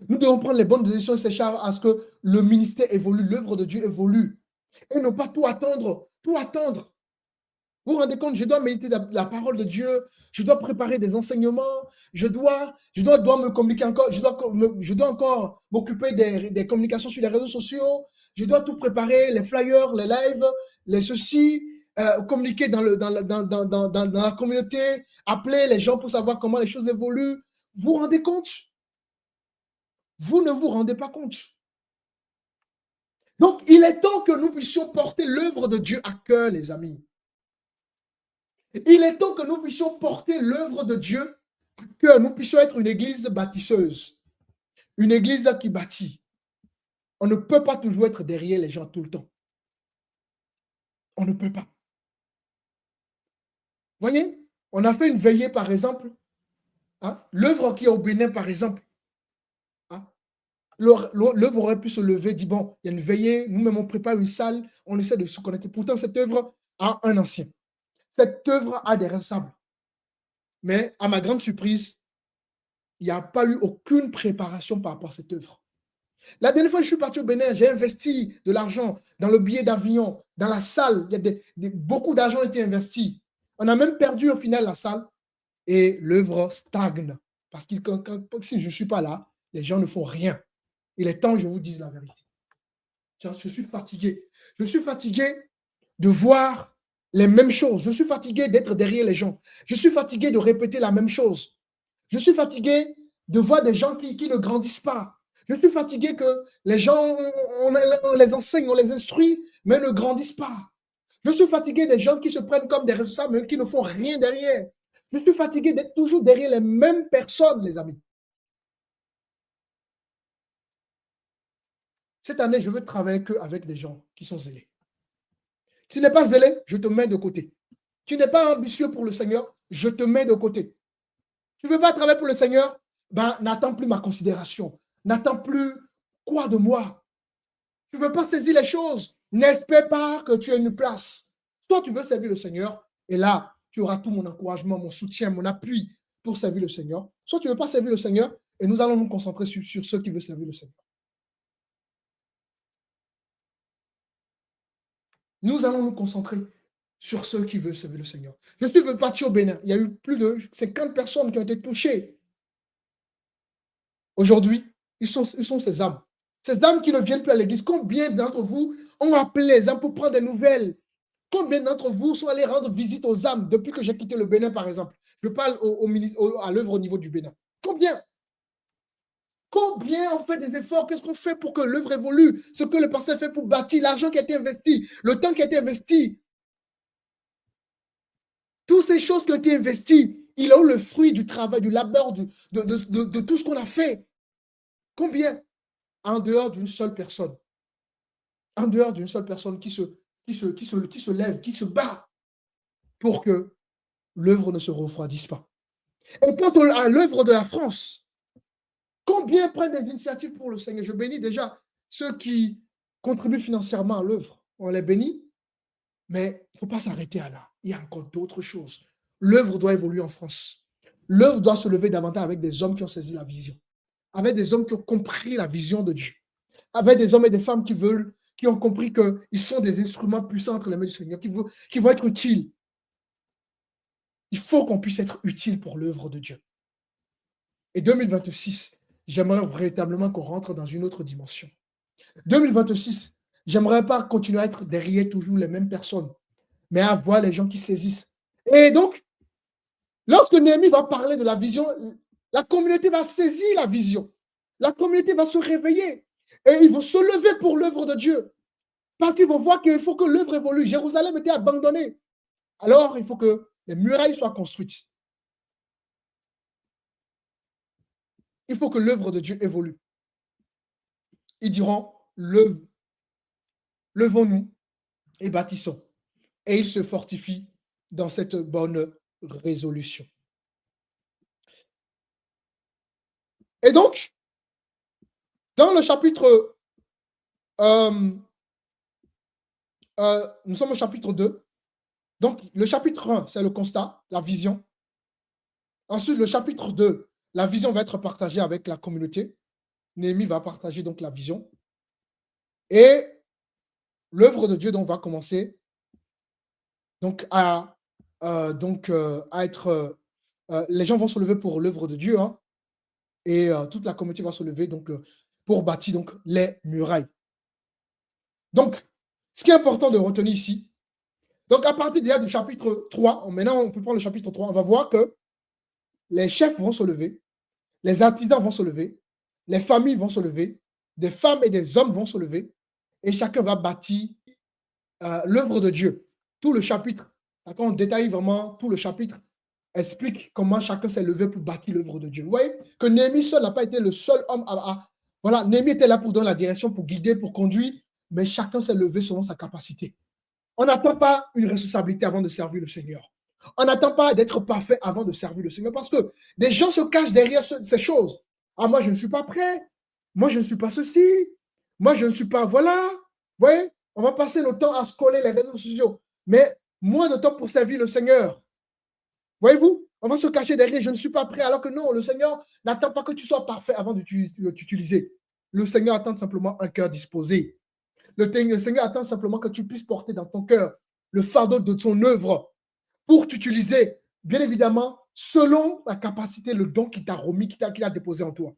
Nous devons prendre les bonnes décisions et chercher à ce que le ministère évolue, l'œuvre de Dieu évolue. Et ne pas tout attendre, tout attendre. Vous vous rendez compte, je dois méditer la parole de Dieu, je dois préparer des enseignements, je dois me communiquer encore, je dois encore m'occuper des communications sur les réseaux sociaux, je dois tout préparer, les flyers, les lives, les ceci, communiquer dans la communauté, appeler les gens pour savoir comment les choses évoluent. Vous vous rendez compte? Vous ne vous rendez pas compte. Donc, il est temps que nous puissions porter l'œuvre de Dieu à cœur, les amis. Il est temps que nous puissions porter l'œuvre de Dieu à cœur. Nous puissions être une église bâtisseuse, une église qui bâtit. On ne peut pas toujours être derrière les gens tout le temps. On ne peut pas. Voyez, on a fait une veillée, par exemple. Hein, l'œuvre qui est au Bénin, par exemple. Hein, l'œuvre aurait pu se lever, dit, bon, il y a une veillée, nous-mêmes on prépare une salle, on essaie de se connecter. Pourtant, cette œuvre a un ancien. Cette œuvre a des responsables. Mais à ma grande surprise, il n'y a pas eu aucune préparation par rapport à cette œuvre. La dernière fois que je suis parti au Bénin, j'ai investi de l'argent dans le billet d'avion, dans la salle. Il y a beaucoup d'argent a été investi. On a même perdu au final la salle et l'œuvre stagne. Parce que si je ne suis pas là, les gens ne font rien. Il est temps que je vous dise la vérité. Je suis fatigué. Je suis fatigué de voir les mêmes choses. Je suis fatigué d'être derrière les gens. Je suis fatigué de répéter la même chose. Je suis fatigué de voir des gens qui ne grandissent pas. Je suis fatigué que les gens, on les enseigne, on les instruit, mais ne grandissent pas. Je suis fatigué des gens qui se prennent comme des responsables, mais qui ne font rien derrière. Je suis fatigué d'être toujours derrière les mêmes personnes, les amis. Cette année, je veux travailler qu'avec des gens qui sont zélés. Si tu n'es pas zélé, je te mets de côté. Tu n'es pas ambitieux pour le Seigneur, je te mets de côté. Tu ne veux pas travailler pour le Seigneur, ben, n'attends plus ma considération. N'attends plus quoi de moi. Tu ne veux pas saisir les choses. N'espère pas que tu aies une place. Soit tu veux servir le Seigneur, et là, tu auras tout mon encouragement, mon soutien, mon appui pour servir le Seigneur. Soit tu ne veux pas servir le Seigneur, et nous allons nous concentrer sur ceux qui veulent servir le Seigneur. Nous allons nous concentrer sur ceux qui veulent servir le Seigneur. Je suis parti au Bénin. Il y a eu plus de 50 personnes qui ont été touchées. Aujourd'hui, ils sont ces âmes. Ces âmes qui ne viennent plus à l'église. Combien d'entre vous ont appelé les âmes pour prendre des nouvelles? Combien d'entre vous sont allés rendre visite aux âmes depuis que j'ai quitté le Bénin, par exemple? Je parle à l'œuvre au niveau du Bénin. Combien? Combien on fait des efforts? Qu'est-ce qu'on fait pour que l'œuvre évolue? Ce que le pasteur fait pour bâtir, l'argent qui a été investi, le temps qui a été investi. Toutes ces choses qui ont été investies, il a eu le fruit du travail, du labeur, de tout ce qu'on a fait. Combien? En dehors d'une seule personne. En dehors d'une seule personne qui se lève, qui se bat pour que l'œuvre ne se refroidisse pas. Et quant à l'œuvre de la France, combien prennent des initiatives pour le Seigneur? Je bénis déjà ceux qui contribuent financièrement à l'œuvre. On les bénit, mais il ne faut pas s'arrêter à là. Il y a encore d'autres choses. L'œuvre doit évoluer en France. L'œuvre doit se lever davantage avec des hommes qui ont saisi la vision, avec des hommes qui ont compris la vision de Dieu, avec des hommes et des femmes qui ont compris qu'ils sont des instruments puissants entre les mains du Seigneur, qui vont être utiles. Il faut qu'on puisse être utile pour l'œuvre de Dieu. Et 2026, j'aimerais véritablement qu'on rentre dans une autre dimension. 2026, J'aimerais pas continuer à être derrière toujours les mêmes personnes, mais à voir les gens qui saisissent. Et donc, lorsque Néhémie va parler de la vision, la communauté va saisir la vision. La communauté va se réveiller et ils vont se lever pour l'œuvre de Dieu. Parce qu'ils vont voir qu'il faut que l'œuvre évolue. Jérusalem était abandonnée. Alors, il faut que les murailles soient construites. Il faut que l'œuvre de Dieu évolue. Ils diront, levons-nous et bâtissons. Et ils se fortifient dans cette bonne résolution. Et donc, dans le chapitre, nous sommes au chapitre 2. Donc, le chapitre 1, c'est le constat, la vision. Ensuite, le chapitre 2, la vision va être partagée avec la communauté. Néhémie va partager donc la vision. Et l'œuvre de Dieu donc va commencer donc à être... les gens vont se lever pour l'œuvre de Dieu, hein, et toute la communauté va se lever donc, pour bâtir donc, les murailles. Donc, ce qui est important de retenir ici, donc à partir déjà du chapitre 3, maintenant on peut prendre le chapitre 3, on va voir que les chefs vont se lever, les artisans vont se lever, les familles vont se lever, des femmes et des hommes vont se lever, et chacun va bâtir l'œuvre de Dieu. Tout le chapitre, quand on détaille vraiment tout le chapitre, explique comment chacun s'est levé pour bâtir l'œuvre de Dieu. Vous voyez que Néhémie seul n'a pas été le seul homme voilà, Néhémie était là pour donner la direction, pour guider, pour conduire, mais chacun s'est levé selon sa capacité. On n'attend pas une responsabilité avant de servir le Seigneur. On n'attend pas d'être parfait avant de servir le Seigneur, parce que des gens se cachent derrière ces choses. Ah, moi, je ne suis pas prêt. Moi, je ne suis pas ceci. Moi, je ne suis pas... Voilà. Vous voyez, on va passer notre temps à scroller les réseaux sociaux, mais moins de temps pour servir le Seigneur. Voyez-vous, on va se cacher derrière, je ne suis pas prêt, alors que non, le Seigneur n'attend pas que tu sois parfait avant de t'utiliser. Le Seigneur attend simplement un cœur disposé. Le Seigneur attend simplement que tu puisses porter dans ton cœur le fardeau de son œuvre pour t'utiliser, bien évidemment, selon la capacité, le don qu'il t'a remis, qu'il a déposé en toi.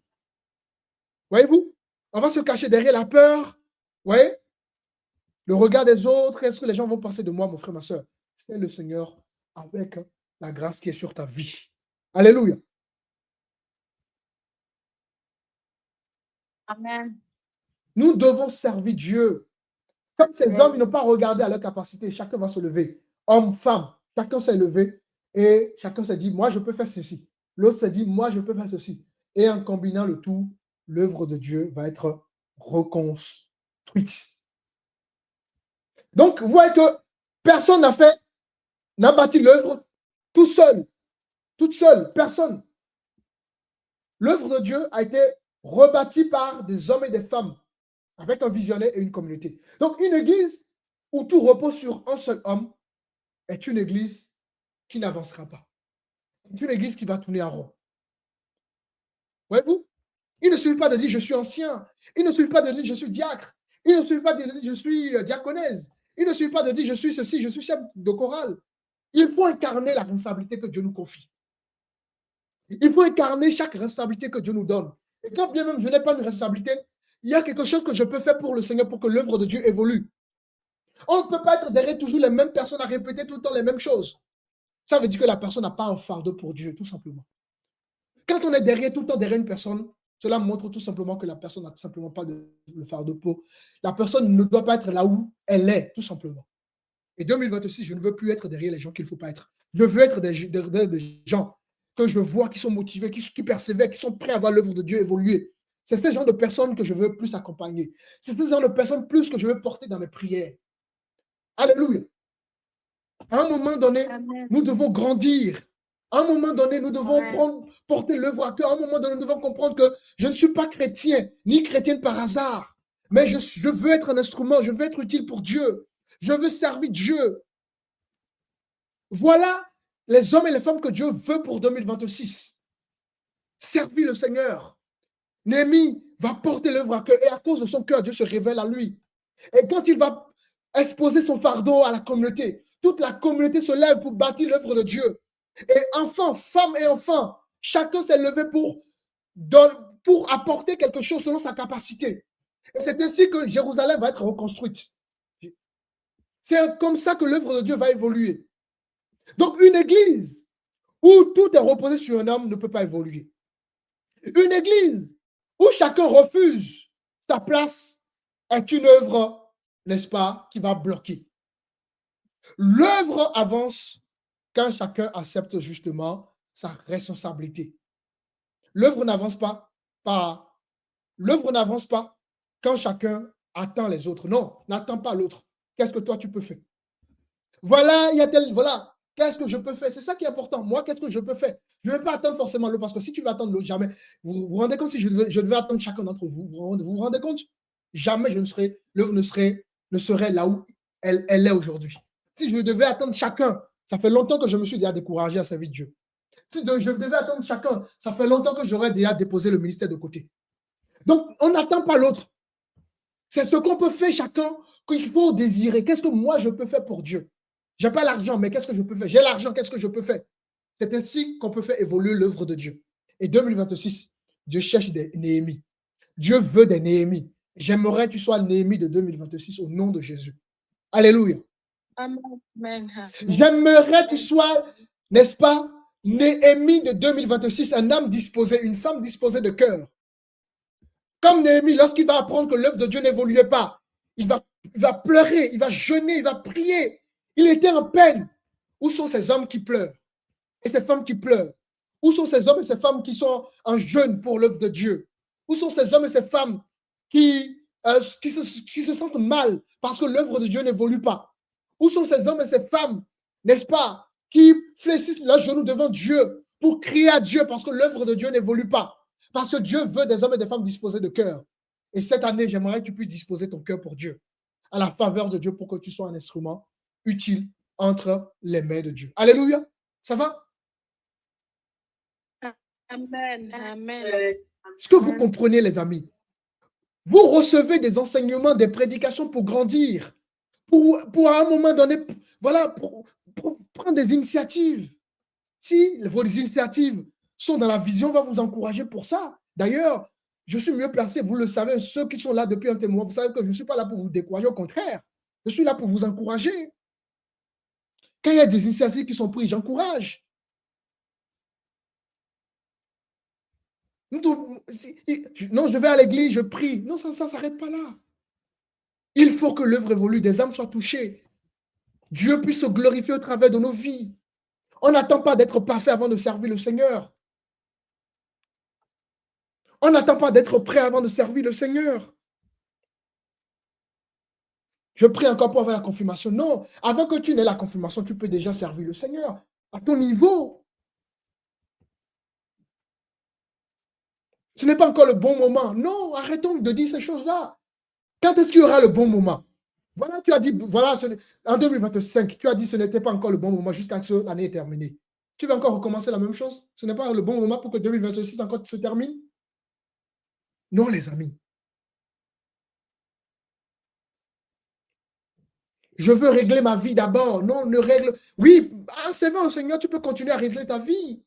Voyez-vous, on va se cacher derrière la peur, voyez, le regard des autres, qu'est-ce que les gens vont penser de moi, mon frère, ma soeur? C'est le Seigneur avec la grâce qui est sur ta vie. Alléluia. Amen. Nous devons servir Dieu. Comme ces hommes, ils n'ont pas regardé à leur capacité, chacun va se lever. Homme, femme, chacun s'est levé et chacun s'est dit, moi, je peux faire ceci. L'autre s'est dit, moi, je peux faire ceci. Et en combinant le tout, l'œuvre de Dieu va être reconstruite. Donc, vous voyez que personne n'a bâti l'œuvre tout seul, toute seule, personne. L'œuvre de Dieu a été rebâtie par des hommes et des femmes avec un visionnaire et une communauté. Donc, une église où tout repose sur un seul homme est une église qui n'avancera pas. C'est une église qui va tourner en rond. Voyez-vous? Il ne suffit pas de dire je suis ancien. Il ne suffit pas de dire je suis diacre. Il ne suffit pas de dire je suis diaconèse. Il ne suffit pas de dire je suis ceci, je suis chef de chorale. Il faut incarner la responsabilité que Dieu nous confie. Il faut incarner chaque responsabilité que Dieu nous donne. Et quand bien même je n'ai pas une responsabilité, il y a quelque chose que je peux faire pour le Seigneur pour que l'œuvre de Dieu évolue. On ne peut pas être derrière toujours les mêmes personnes à répéter tout le temps les mêmes choses. Ça veut dire que la personne n'a pas un fardeau pour Dieu, tout simplement. Quand on est derrière tout le temps derrière une personne, cela montre tout simplement que la personne n'a simplement pas le fardeau pour. La personne ne doit pas être là où elle est, tout simplement. Et 2026, je ne veux plus être derrière les gens qu'il ne faut pas être. Je veux être des gens que je vois qui sont motivés, qui persévèrent, qui sont prêts à voir l'œuvre de Dieu évoluer. C'est ce genre de personnes que je veux plus accompagner. C'est ce genre de personnes plus que je veux porter dans mes prières. Alléluia. À un moment donné, Amen. nous devons grandir. À un moment donné, nous devons porter l'œuvre à cœur. À un moment donné, nous devons comprendre que je ne suis pas chrétien, ni chrétienne par hasard. Mais je veux être un instrument, je veux être utile pour Dieu. Je veux servir Dieu. Voilà les hommes et les femmes que Dieu veut pour 2026. Servir le Seigneur. Néhémie va porter l'œuvre à cœur et à cause de son cœur, Dieu se révèle à lui. Et quand il va exposer son fardeau à la communauté, toute la communauté se lève pour bâtir l'œuvre de Dieu. Et enfants, femmes et enfants, chacun s'est levé pour apporter quelque chose selon sa capacité. Et c'est ainsi que Jérusalem va être reconstruite. C'est comme ça que l'œuvre de Dieu va évoluer. Donc, une église où tout est reposé sur un homme ne peut pas évoluer. Une église où chacun refuse sa place est une œuvre, n'est-ce pas, qui va bloquer. L'œuvre avance quand chacun accepte justement sa responsabilité. L'œuvre n'avance pas quand chacun attend les autres. Non, n'attends pas l'autre. Qu'est-ce que toi tu peux faire? Voilà, voilà, qu'est-ce que je peux faire? C'est ça qui est important. Moi, qu'est-ce que je peux faire? Je ne vais pas attendre forcément l'autre, parce que si tu veux attendre l'autre, jamais. Vous vous rendez compte si je devais attendre chacun d'entre vous? Vous vous rendez compte? Jamais l'œuvre ne serait là où elle est aujourd'hui. Si je devais attendre chacun, ça fait longtemps que je me suis déjà découragé à servir Dieu. Si je devais attendre chacun, ça fait longtemps que j'aurais déjà déposé le ministère de côté. Donc, on n'attend pas l'autre. C'est ce qu'on peut faire chacun qu'il faut désirer. Qu'est-ce que moi je peux faire pour Dieu? Je n'ai pas l'argent, mais qu'est-ce que je peux faire? J'ai l'argent, qu'est-ce que je peux faire? C'est ainsi qu'on peut faire évoluer l'œuvre de Dieu. Et 2026, Dieu cherche des Néhémies. Dieu veut des Néhémies. J'aimerais que tu sois Néhémie de 2026 au nom de Jésus. Alléluia. Amen. J'aimerais que tu sois, n'est-ce pas, Néhémie de 2026, un homme disposé, une femme disposée de cœur. Comme Néhémie, lorsqu'il va apprendre que l'œuvre de Dieu n'évoluait pas, il va pleurer, il va jeûner, il va prier. Il était en peine. Où sont ces hommes qui pleurent et ces femmes qui pleurent? Où sont ces hommes et ces femmes qui sont en jeûne pour l'œuvre de Dieu? Où sont ces hommes et ces femmes qui se sentent mal parce que l'œuvre de Dieu n'évolue pas? Où sont ces hommes et ces femmes, n'est-ce pas, qui fléchissent leurs genoux devant Dieu pour crier à Dieu parce que l'œuvre de Dieu n'évolue pas? Parce que Dieu veut des hommes et des femmes disposés de cœur. Et cette année, j'aimerais que tu puisses disposer ton cœur pour Dieu, à la faveur de Dieu, pour que tu sois un instrument utile entre les mains de Dieu. Alléluia. Ça va? Amen. Amen. Est-ce que vous comprenez, les amis? Vous recevez des enseignements, des prédications pour grandir, pour à un moment donné, voilà, pour prendre des initiatives. Si vos initiatives sont dans la vision, on va vous encourager pour ça. D'ailleurs, je suis mieux placé, vous le savez, ceux qui sont là depuis un témoin, vous savez que je ne suis pas là pour vous décourager, au contraire, je suis là pour vous encourager. Quand il y a des initiatives qui sont prises, j'encourage. Non, je vais à l'église, je prie. Non, ça ne s'arrête pas là. Il faut que l'œuvre évolue, des âmes soient touchées. Dieu puisse se glorifier au travers de nos vies. On n'attend pas d'être parfait avant de servir le Seigneur. On n'attend pas d'être prêt avant de servir le Seigneur. Je prie encore pour avoir la confirmation. Non, avant que tu n'aies la confirmation, tu peux déjà servir le Seigneur à ton niveau. Ce n'est pas encore le bon moment. Non, arrêtons de dire ces choses-là. Quand est-ce qu'il y aura le bon moment? Voilà, tu as dit, voilà, en 2025, tu as dit que ce n'était pas encore le bon moment jusqu'à ce que l'année est terminée. Tu vas encore recommencer la même chose? Ce n'est pas le bon moment pour que 2026 encore se termine? Non, les amis. Je veux régler ma vie d'abord. Non, ne règle. Oui, en servant le Seigneur, tu peux continuer à régler ta vie.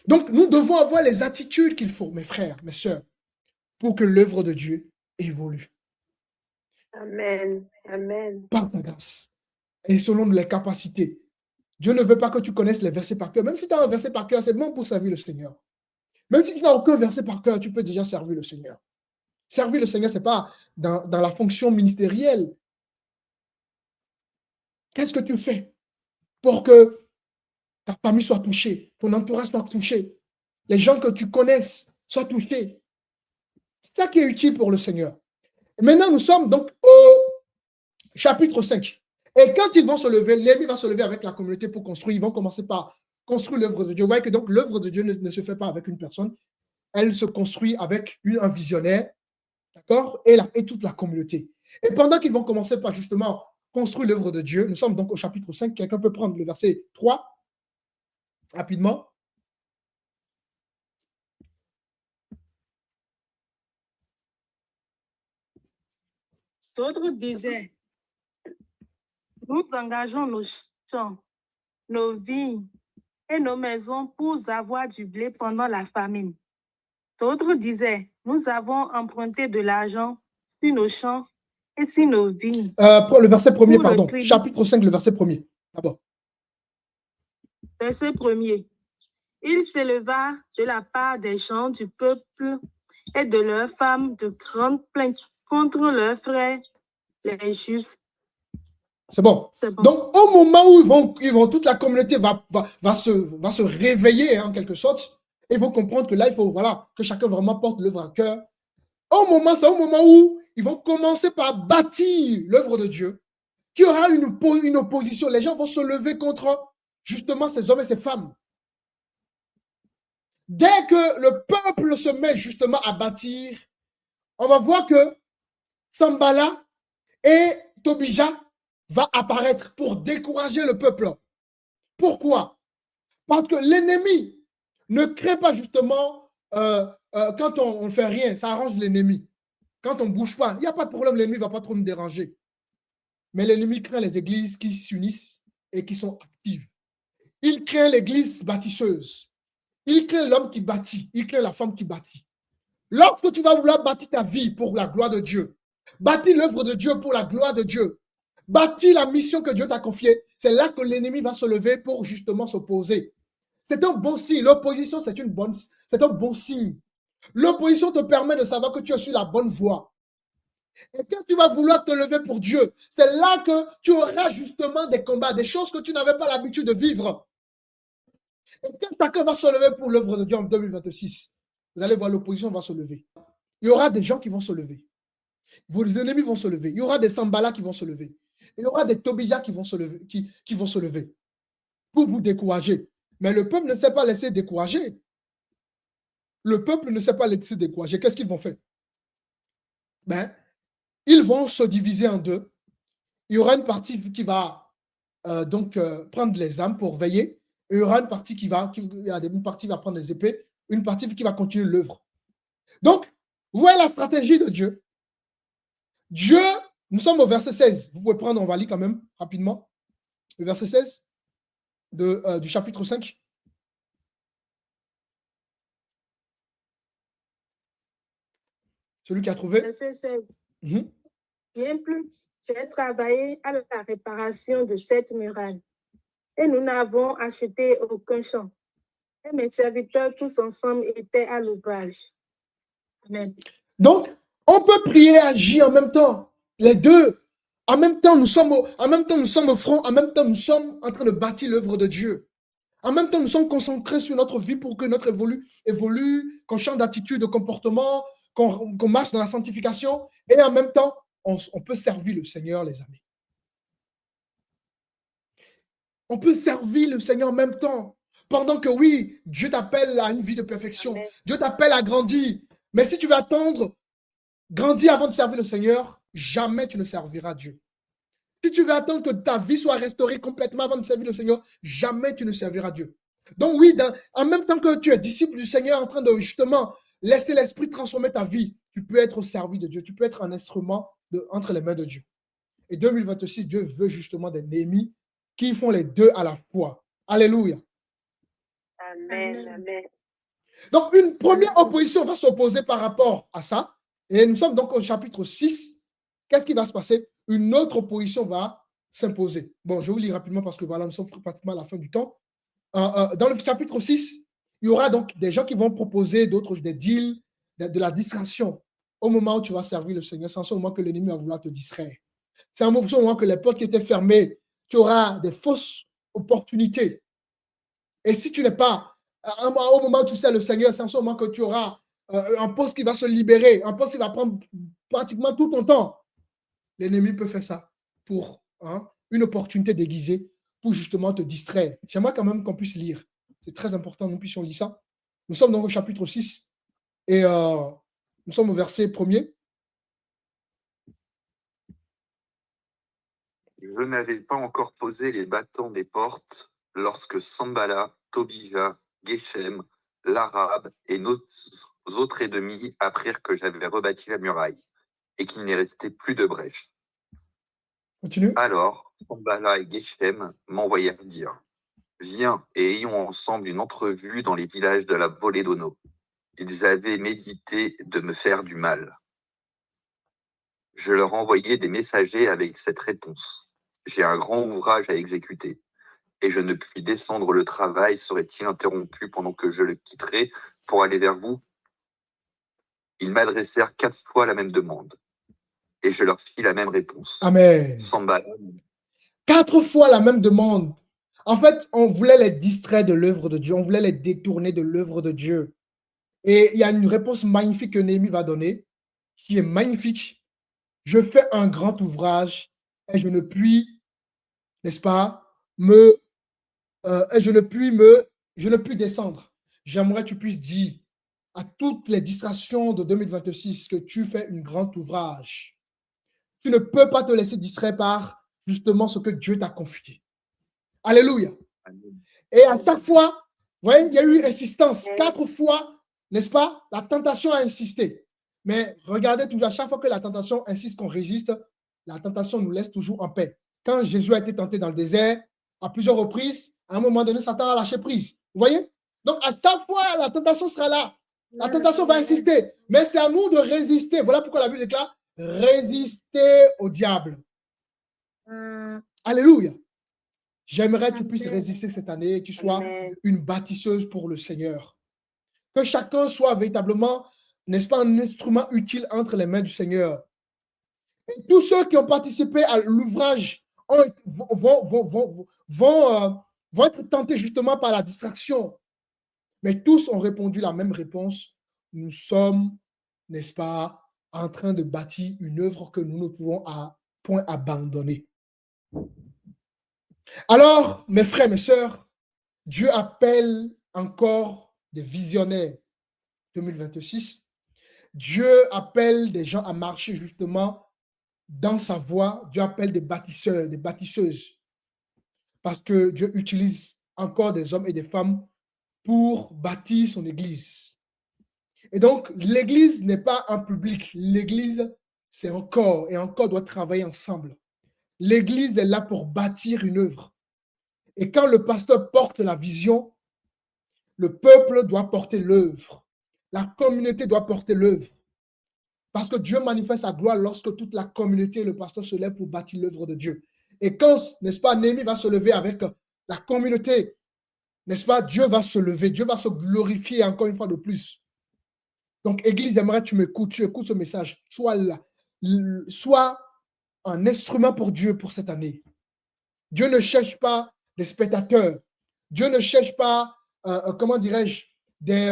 Donc, nous devons avoir les attitudes qu'il faut, mes frères, mes sœurs, pour que l'œuvre de Dieu évolue. Amen. Amen. Par sa grâce et selon les capacités. Dieu ne veut pas que tu connaisses les versets par cœur. Même si tu as un verset par cœur, c'est bon pour servir le Seigneur. Même si tu n'as aucun verset par cœur, tu peux déjà servir le Seigneur. Servir le Seigneur, ce n'est pas dans la fonction ministérielle. Qu'est-ce que tu fais pour que ta famille soit touchée, ton entourage soit touché, les gens que tu connaisses soient touchés? C'est ça qui est utile pour le Seigneur. Et maintenant, nous sommes donc au chapitre 5. Et quand ils vont se lever, Lévi va se lever avec la communauté pour construire. Ils vont commencer par construire l'œuvre de Dieu. Vous voyez que donc l'œuvre de Dieu ne se fait pas avec une personne. Elle se construit avec un visionnaire, d'accord, et toute la communauté. Et pendant qu'ils vont commencer par justement construire l'œuvre de Dieu, nous sommes donc au chapitre 5. Quelqu'un peut prendre le verset 3 rapidement. D'autres disaient, nous engageons nos champs, nos vignes et nos maisons pour avoir du blé pendant la famine. D'autres disaient, nous avons emprunté de l'argent sur nos champs et sur nos vignes. Le verset 1er, Pour le pardon. tribut. Chapitre 5, le verset 1er. D'abord. Verset 1er. Il s'éleva de la part des gens du peuple et de leurs femmes de grandes plaintes contre leurs frères, les Juifs. C'est bon. C'est bon. Donc, au moment où ils vont toute la communauté va se réveiller, hein, en quelque sorte, et ils vont comprendre que là, il faut que chacun vraiment porte l'œuvre à cœur. C'est au moment où ils vont commencer par bâtir l'œuvre de Dieu, qu'il y aura une opposition. Les gens vont se lever contre justement ces hommes et ces femmes. Dès que le peuple se met justement à bâtir, on va voir que Sanballat et Tobija va apparaître pour décourager le peuple. Pourquoi? Parce que l'ennemi ne crée pas justement quand on ne fait rien, ça arrange l'ennemi. Quand on ne bouge pas, il n'y a pas de problème, l'ennemi ne va pas trop nous déranger. Mais l'ennemi craint les églises qui s'unissent et qui sont actives. Il craint l'église bâtisseuse. Il craint l'homme qui bâtit. Il craint la femme qui bâtit. Lorsque tu vas vouloir bâtir ta vie pour la gloire de Dieu, bâtir l'œuvre de Dieu pour la gloire de Dieu, bâtir la mission que Dieu t'a confiée, c'est là que l'ennemi va se lever pour justement s'opposer. C'est un bon signe. L'opposition, c'est un bon signe. L'opposition te permet de savoir que tu es sur la bonne voie. Et quand tu vas vouloir te lever pour Dieu, c'est là que tu auras justement des combats, des choses que tu n'avais pas l'habitude de vivre. Et quand chacun va se lever pour l'œuvre de Dieu en 2026, vous allez voir, l'opposition va se lever. Il y aura des gens qui vont se lever. Vos ennemis vont se lever. Il y aura des Sanballat qui vont se lever. Il y aura des Tobija qui vont se lever, qui vont se lever pour vous décourager. Mais le peuple ne s'est pas laissé décourager. Le peuple ne s'est pas laissé décourager. Qu'est-ce qu'ils vont faire? Ils vont se diviser en deux. Il y aura une partie qui va prendre les armes pour veiller. Et il y aura une partie une partie va prendre les épées, une partie qui va continuer l'œuvre. Donc, vous voyez la stratégie de Dieu. Dieu, nous sommes au verset 16. Vous pouvez prendre, on va lire quand même rapidement. Le verset 16 du chapitre 5. Celui qui a trouvé. Verset 16. Bien plus, j'ai travaillé à la réparation de cette muraille et nous n'avons acheté aucun champ. Et mes serviteurs tous ensemble étaient à l'ouvrage. Amen. Donc, on peut prier et agir en même temps. Les deux. En même temps, nous sommes au front. En même temps, nous sommes en train de bâtir l'œuvre de Dieu. En même temps, nous sommes concentrés sur notre vie pour que notre évolue, qu'on change d'attitude, de comportement, qu'on marche dans la sanctification. Et en même temps, on peut servir le Seigneur, les amis. On peut servir le Seigneur en même temps. Pendant que oui, Dieu t'appelle à une vie de perfection. Amen. Dieu t'appelle à grandir. Mais si tu veux attendre, grandir avant de servir le Seigneur, jamais tu ne serviras Dieu. Si tu veux attendre que ta vie soit restaurée complètement avant de servir le Seigneur, jamais tu ne serviras Dieu. Donc oui, en même temps que tu es disciple du Seigneur en train de justement laisser l'Esprit transformer ta vie, tu peux être au service de Dieu. Tu peux être un instrument entre les mains de Dieu. Et 2026, Dieu veut justement des Néhémies qui font les deux à la fois. Alléluia. Amen. Amen. Donc, une première opposition va s'opposer par rapport à ça. Et nous sommes donc au chapitre 6. Qu'est-ce qui va se passer? Une autre opposition va s'imposer. Bon, je vous lis rapidement parce que voilà, nous sommes pratiquement à la fin du temps. Dans le chapitre 6, il y aura donc des gens qui vont proposer des deals, de la distraction. Au moment où tu vas servir le Seigneur, c'est en ce moment que l'ennemi va vouloir te distraire. C'est en ce moment que les portes qui étaient fermées, tu auras des fausses opportunités. Et si tu n'es pas, au moment où tu sers le Seigneur, c'est en ce moment que tu auras un poste qui va se libérer, un poste qui va prendre pratiquement tout ton temps. L'ennemi peut faire ça pour une opportunité déguisée pour justement te distraire. J'aimerais quand même qu'on puisse lire. C'est très important que nous puissions lire ça. Nous sommes donc au chapitre 6 et nous sommes au verset 1er. Je n'avais pas encore posé les battants des portes lorsque Sanballat, Tobija, Geshem, l'Arabe et nos autres ennemis apprirent que j'avais rebâti la muraille et qu'il n'y restait plus de brèche. Continue. Alors, Sanballat et Geshem m'envoyèrent dire « Viens et ayons ensemble une entrevue dans les villages de la vallée d'Ono. » Ils avaient médité de me faire du mal. Je leur envoyai des messagers avec cette réponse. J'ai un grand ouvrage à exécuter, et je ne puis descendre le travail serait-il interrompu pendant que je le quitterai pour aller vers vous? Ils m'adressèrent 4 fois la même demande, et je leur fis la même réponse. Amen. Sanballat, 4 fois la même demande. En fait, on voulait les distraire de l'œuvre de Dieu. On voulait les détourner de l'œuvre de Dieu. Et il y a une réponse magnifique que Néhémie va donner, qui est magnifique. Je fais un grand ouvrage et je ne puis, n'est-ce pas, je ne puis descendre. J'aimerais que tu puisses dire à toutes les distractions de 2026 que tu fais un grand ouvrage. Tu ne peux pas te laisser distraire par justement ce que Dieu t'a confié. Alléluia. Et à chaque fois, vous voyez, il y a eu insistance. 4 fois, n'est-ce pas? La tentation a insisté. Mais regardez toujours, à chaque fois que la tentation insiste qu'on résiste, la tentation nous laisse toujours en paix. Quand Jésus a été tenté dans le désert, à plusieurs reprises, à un moment donné, Satan a lâché prise. Vous voyez? Donc, à chaque fois, la tentation sera là. La tentation va insister. Mais c'est à nous de résister. Voilà pourquoi la Bible déclare résister au diable. Alléluia. J'aimerais que tu puisses résister cette année et que tu sois une bâtisseuse pour le Seigneur. Que chacun soit véritablement, n'est-ce pas, un instrument utile entre les mains du Seigneur. Et tous ceux qui ont participé à l'ouvrage vont être tentés justement par la distraction. Mais tous ont répondu la même réponse. Nous sommes, n'est-ce pas, en train de bâtir une œuvre que nous ne pouvons point abandonner. Alors, mes frères, mes sœurs, Dieu appelle encore des visionnaires 2026. Dieu appelle des gens à marcher justement dans sa voie. Dieu appelle des bâtisseurs, des bâtisseuses. Parce que Dieu utilise encore des hommes et des femmes pour bâtir son église. Et donc, l'église n'est pas un public. L'église, c'est un corps et un corps doit travailler ensemble. L'église est là pour bâtir une œuvre. Et quand le pasteur porte la vision, le peuple doit porter l'œuvre. La communauté doit porter l'œuvre. Parce que Dieu manifeste sa gloire lorsque toute la communauté et le pasteur se lèvent pour bâtir l'œuvre de Dieu. Et quand, n'est-ce pas, Néhémie va se lever avec la communauté, n'est-ce pas, Dieu va se lever, Dieu va se glorifier encore une fois de plus. Donc, Église, j'aimerais que tu m'écoutes, tu écoutes ce message. Sois un instrument pour Dieu pour cette année. Dieu ne cherche pas des spectateurs. Dieu ne cherche pas, comment dirais-je, des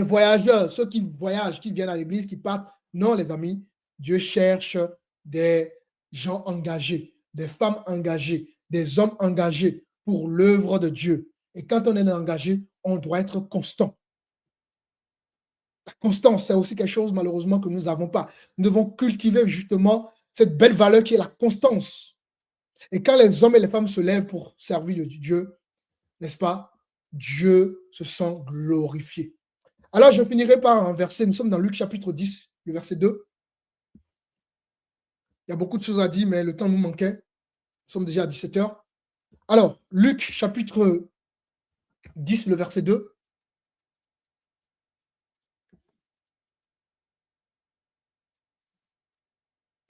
voyageurs, ceux qui voyagent, qui viennent à l'église, qui partent. Non, les amis, Dieu cherche des gens engagés, des femmes engagées, des hommes engagés pour l'œuvre de Dieu. Et quand on est engagé, on doit être constant. La constance, c'est aussi quelque chose, malheureusement, que nous n'avons pas. Nous devons cultiver justement cette belle valeur qui est la constance. Et quand les hommes et les femmes se lèvent pour servir Dieu, n'est-ce pas, Dieu se sent glorifié. Alors, je finirai par un verset. Nous sommes dans Luc chapitre 10, le verset 2. Il y a beaucoup de choses à dire, mais le temps nous manquait. Nous sommes déjà à 17 heures. Alors, Luc chapitre 10, le verset 2.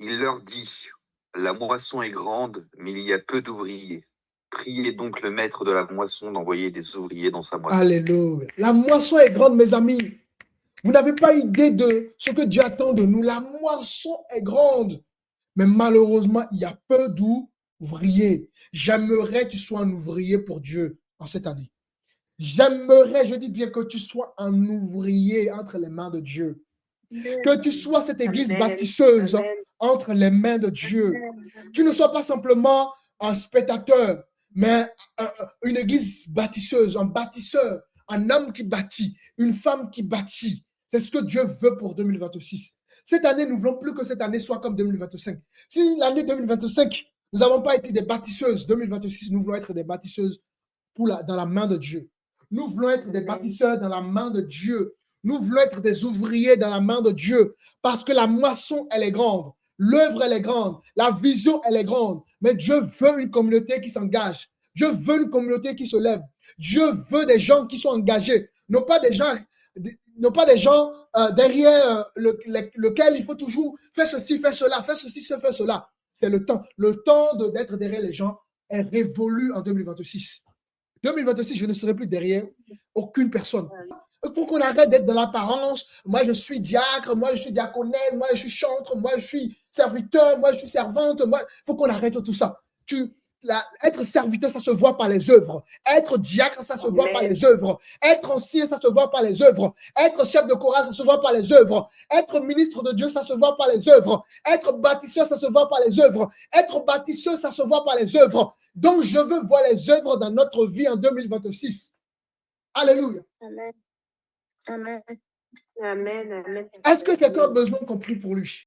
Il leur dit, la moisson est grande, mais il y a peu d'ouvriers. Priez donc le maître de la moisson d'envoyer des ouvriers dans sa moisson. Alléluia. La moisson est grande, mes amis. Vous n'avez pas idée de ce que Dieu attend de nous. La moisson est grande. Mais malheureusement, il y a peu d'ouvriers. J'aimerais que tu sois un ouvrier pour Dieu en cette année. J'aimerais, je dis bien, que tu sois un ouvrier entre les mains de Dieu. Que tu sois cette église bâtisseuse entre les mains de Dieu. Tu ne sois pas simplement un spectateur, mais une église bâtisseuse, un bâtisseur, un homme qui bâtit, une femme qui bâtit. C'est ce que Dieu veut pour 2026. Cette année, nous ne voulons plus que cette année soit comme 2025. Si l'année 2025, nous n'avons pas été des bâtisseuses, 2026, nous voulons être des bâtisseuses dans la main de Dieu. Nous voulons être des bâtisseurs dans la main de Dieu. Nous voulons être des ouvriers dans la main de Dieu parce que la moisson, elle est grande. L'œuvre, elle est grande. La vision, elle est grande. Mais Dieu veut une communauté qui s'engage. Dieu veut une communauté qui se lève. Dieu veut des gens qui sont engagés. non pas des gens, derrière lequel il faut toujours faire ceci, faire cela, faire ceci, faire cela. C'est le temps. Le temps d'être derrière les gens est révolu en 2026. 2026, je ne serai plus derrière aucune personne. Il faut qu'on arrête d'être dans l'apparence. Moi, je suis diacre, moi, je suis diaconesse, moi, je suis chantre, moi, je suis serviteur, moi, je suis servante. Il faut qu'on arrête tout ça. Être serviteur, ça se voit par les œuvres. Être diacre, ça se voit par les œuvres. Être ancien, ça se voit par les œuvres. Être chef de chorale, ça se voit par les œuvres. Être ministre de Dieu, ça se voit par les œuvres. Être bâtisseur, ça se voit par les œuvres. Être bâtisseur, ça se voit par les œuvres. Donc, je veux voir les œuvres dans notre vie en 2026. Alléluia. Amen. Amen. Amen. Est-ce que quelqu'un a besoin qu'on prie pour lui?